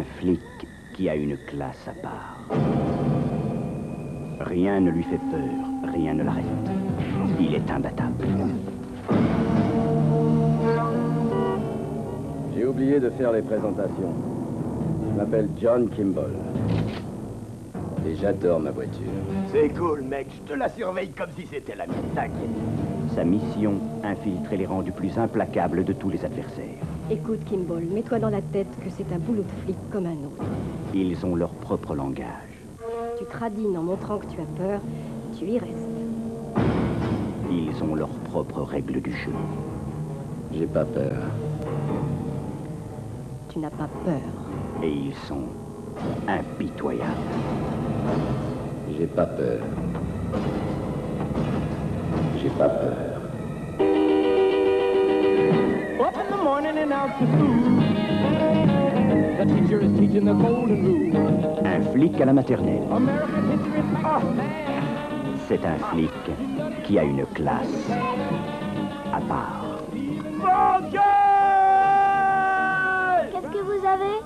Un flic qui a une classe à part. Rien ne lui fait peur, rien ne l'arrête. Il est imbattable. J'ai oublié de faire les présentations. Je m'appelle John Kimball. Et j'adore ma voiture. C'est cool, mec. Je te la surveille comme si c'était la mienne. T'inquiète. Sa mission, infiltrer les rangs du plus implacable de tous les adversaires. Écoute, Kimball, mets-toi dans la tête que c'est un boulot de flic comme un autre. Ils ont leur propre langage. Tu tradines en montrant que tu as peur, tu y restes. Ils ont leurs propres règles du jeu. J'ai pas peur. Tu n'as pas peur. Et ils sont impitoyables. J'ai pas peur. J'ai pas peur. Up in the morning and out to school. The teacher is teaching the golden rule. Un flic à la maternelle. American history is awesome. C'est un flic qui a une classe à part. Qu'est-ce que vous avez?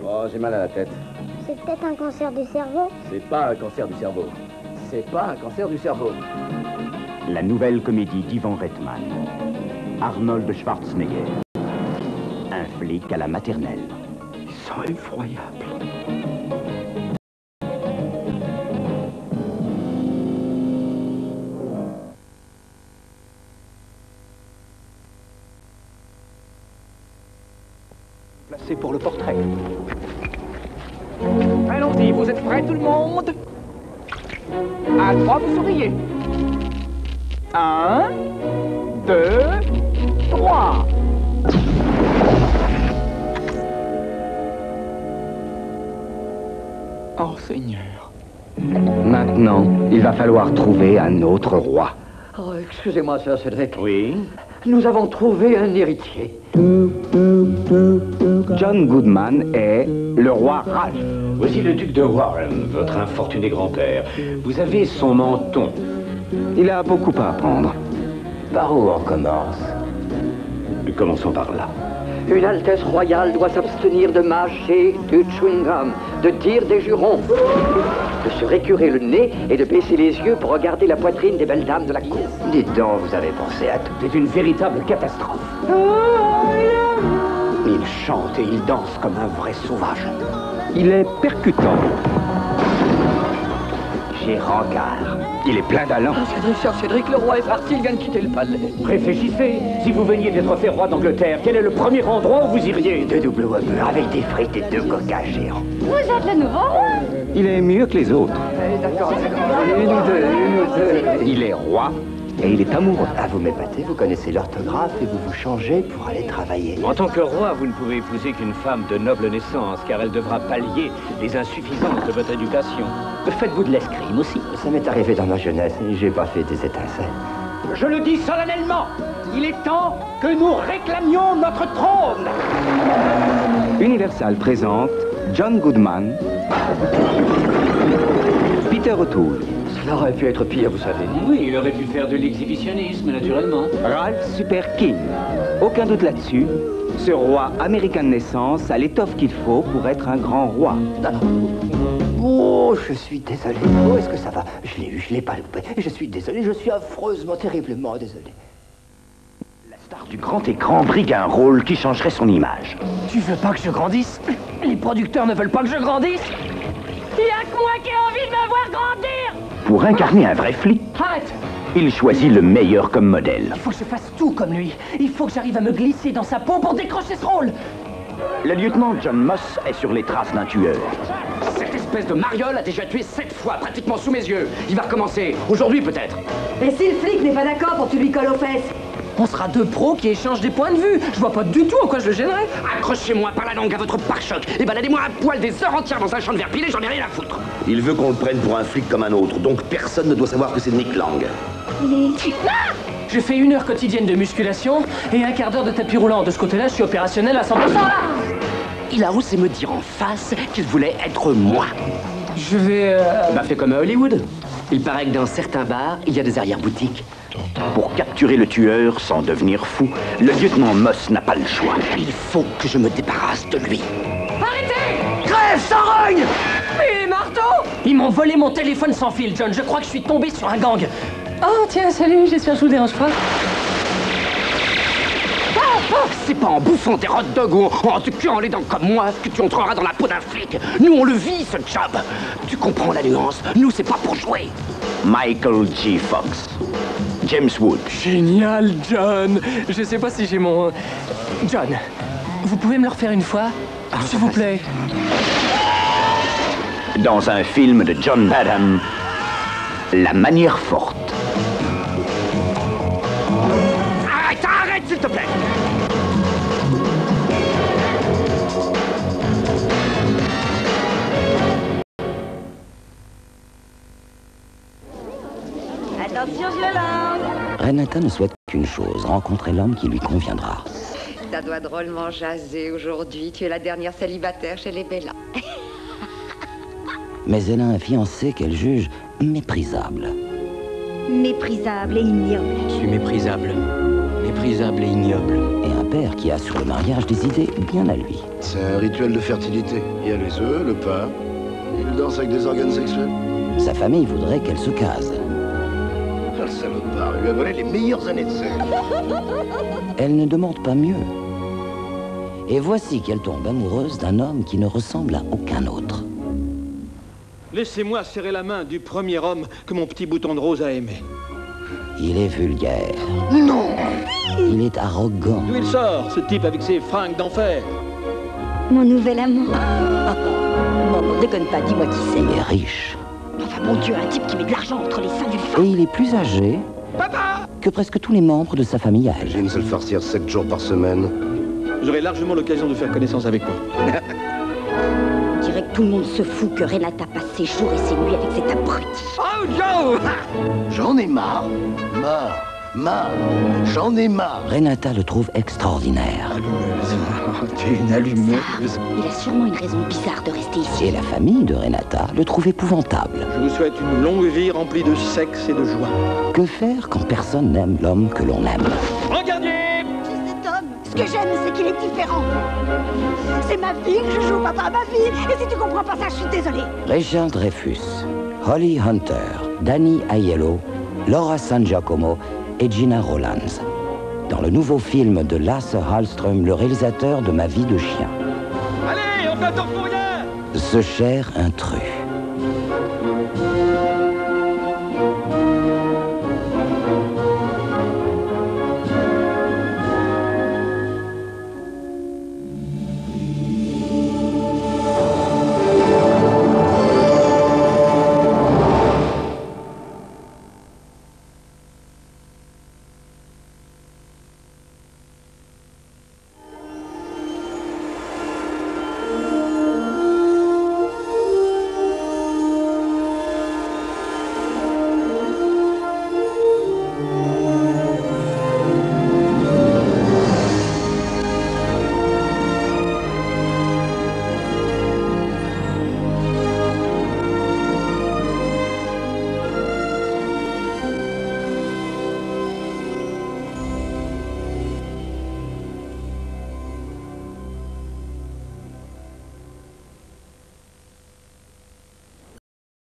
Oh, j'ai mal à la tête. C'est peut-être un cancer du cerveau. C'est pas un cancer du cerveau. C'est pas un cancer du cerveau. La nouvelle comédie d'Ivan Reitman. Arnold Schwarzenegger. Un flic à la maternelle. Ils sont effroyables. Placé pour le portrait. Allons-y, vous êtes prêts tout le monde? À 3, vous souriez. 1, 2, 3. Oh Seigneur. Maintenant, il va falloir trouver un autre roi. Oh, excusez-moi, Sir Cédric. Oui. Nous avons trouvé un héritier. John Goodman est le roi Ralph. Voici le duc de Warren, votre infortuné grand-père. Vous avez son menton. Il a beaucoup à apprendre. Par où on commence? Commençons par là. Une Altesse royale doit s'abstenir de mâcher du chewing-gum, de dire des jurons, de se récurer le nez et de baisser les yeux pour regarder la poitrine des belles dames de la cour. Dites donc, vous avez pensé à tout. C'est une véritable catastrophe. Il chante et il danse comme un vrai sauvage. Il est percutant. J'ai rencard. Il est plein d'allant. Sir Cédric, le roi est parti, il vient de quitter le palais. Réfléchissez, si vous veniez d'être fait roi d'Angleterre, quel est le premier endroit où vous iriez? Deux doubles Whopper avec des frites et 2 coca géants. Vous êtes le nouveau roi? Il est mieux que les autres. D'accord, une ou deux. Il est roi et il est amoureux. Ah, vous m'épatez, vous connaissez l'orthographe et vous vous changez pour aller travailler. En tant que roi, vous ne pouvez épouser qu'une femme de noble naissance, car elle devra pallier les insuffisances de votre éducation. Faites-vous de l'escrime aussi? Ça m'est arrivé dans ma jeunesse et j'ai pas fait des étincelles. Je le dis solennellement, il est temps que nous réclamions notre trône. Universal présente John Goodman, Peter O'Toole, Cela aurait pu être pire, vous savez. Oui, il aurait pu faire de l'exhibitionnisme, naturellement. Ralph Super King. Aucun doute là-dessus, ce roi américain de naissance a l'étoffe qu'il faut pour être un grand roi. Oh, je suis désolé. Oh, est-ce que ça va? Je l'ai eu, je l'ai pas loupé. Je suis désolé, je suis affreusement, terriblement désolé. La star du grand écran brigue un rôle qui changerait son image. Tu veux pas que je grandisse? Les producteurs ne veulent pas que je grandisse? Il y a que moi qui ai envie de me voir grandir! Pour incarner un vrai flic, Arrête! il choisit le meilleur comme modèle. Il faut que je fasse tout comme lui. Il faut que j'arrive à me glisser dans sa peau pour décrocher ce rôle. Le lieutenant John Moss est sur les traces d'un tueur. Cette espèce de mariole a déjà tué 7 fois, pratiquement sous mes yeux. Il va recommencer. Aujourd'hui, peut-être. Et si le flic n'est pas d'accord pour que tu lui colles aux fesses? On sera deux pros qui échangent des points de vue. Je vois pas du tout en quoi je le gênerais. Accrochez-moi par la langue à votre pare-choc et baladez-moi à poil des heures entières dans un champ de verre pilé, j'en ai rien à foutre. Il veut qu'on le prenne pour un flic comme un autre, donc personne ne doit savoir que c'est Nick Lang. Je fais 1 heure quotidienne de musculation et 1 quart d'heure de tapis roulant. De ce côté-là, je suis opérationnel à 100%. Il a osé me dire en face qu'il voulait être moi. Je vais... Bah, fait comme à Hollywood. Il paraît que dans certains bars, il y a des arrière-boutiques. Pour capturer le tueur sans devenir fou, le lieutenant Moss n'a pas le choix. Il faut que je me débarrasse de lui. Arrêtez! Enlève, charogne! Mais les marteaux! Ils m'ont volé mon téléphone sans fil, John. Je crois que je suis tombé sur un gang. Oh, tiens, salut, j'espère que je vous dérange pas. C'est pas en bouffant tes hot dogs ou en te cuant les dents comme moi que tu entreras dans la peau d'un flic. Nous, on le vit, ce job. Tu comprends la nuance? Nous, c'est pas pour jouer. Michael J. Fox. James Wood. Génial, John. Je sais pas si j'ai mon... John, vous pouvez me le refaire une fois? S'il vous plaît. Dans un film de John Badham, La manière forte. Arrête, s'il te plaît! Attention, je le lance. Renata ne souhaite qu'une chose, rencontrer l'homme qui lui conviendra. Ça doit drôlement jaser aujourd'hui. Tu es la dernière célibataire chez les Bella. Mais elle a un fiancé qu'elle juge méprisable. Méprisable et ignoble. Je suis méprisable. Méprisable et ignoble. Et un père qui a sur le mariage des idées bien à lui. C'est un rituel de fertilité. Il y a les œufs, le pain. Il danse avec des organes sexuels. Sa famille voudrait qu'elle se case. Ah, le salopard, il lui a volé les meilleures années de sa vie. Elle ne demande pas mieux. Et voici qu'elle tombe amoureuse d'un homme qui ne ressemble à aucun autre. Laissez-moi serrer la main du premier homme que mon petit bouton de rose a aimé. Il est vulgaire. Non! Il est arrogant. D'où il sort, ce type avec ses fringues d'enfer? Mon nouvel amant. Non, déconne pas, dis-moi qui c'est. Il est riche. Enfin, mon Dieu, un type qui met de l'argent entre les seins d'une femme. Et il est plus âgé que presque tous les membres de sa famille à elle. J'ai une seule farcière 7 jours par semaine. Vous aurez largement l'occasion de faire connaissance avec moi. On dirait que tout le monde se fout que Renata passe ses jours et ses nuits avec cet abruti. Oh, Joe! J'en ai marre. J'en ai marre. Renata le trouve extraordinaire. T'es une allumeuse. Il a sûrement une raison bizarre de rester ici. Et la famille de Renata le trouve épouvantable. Je vous souhaite une longue vie remplie de sexe et de joie. Que faire quand personne n'aime l'homme que l'on aime? Regardez! Cet homme, ce que j'aime, c'est qu'il est différent. C'est ma vie que je joue, papa, ma vie. Et si tu comprends pas ça, je suis désolée. Richard Dreyfuss, Holly Hunter, Danny Aiello, Laura San Giacomo et Gina Rowlands. Dans le nouveau film de Lasse Hallström, le réalisateur de Ma vie de chien. Allez, on fait un tour pour rien! Ce cher intrus.